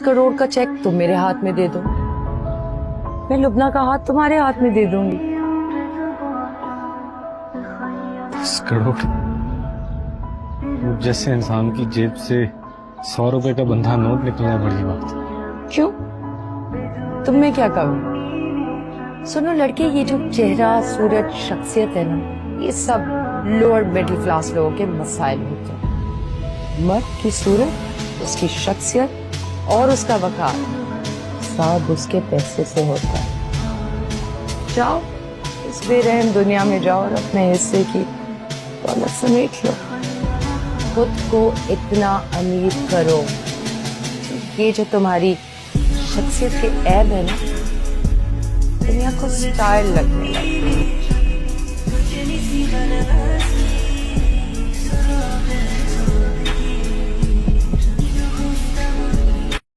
करोड़ का चेक तुम मेरे हाथ में दे दो, मैं लुबना का हाथ तुम्हारे हाथ में दे दूंगी। 10 करोड़? मुझ जैसे इंसान की जेब से 100 रुपए का बंधा नोट निकलना बड़ी बात है। क्यों, तुम में क्या करूं? सुनो लड़के, ये जो चेहरा सूरत शख्सियत है ना, ये सब लोअर मिडिल क्लास लोगों के मसाइल होते हैं। मर्द की सूरत, उसकी शख्सियत और उसका वकार सब उसके पैसे से होता है। जाओ इस बेरहम दुनिया में जाओ और अपने हिस्से की दौलत समेट लो। खुद को इतना अमीर करो, ये जो तुम्हारी शख्सियत के ऐब है ना, दुनिया को स्टाइल लगने लगे।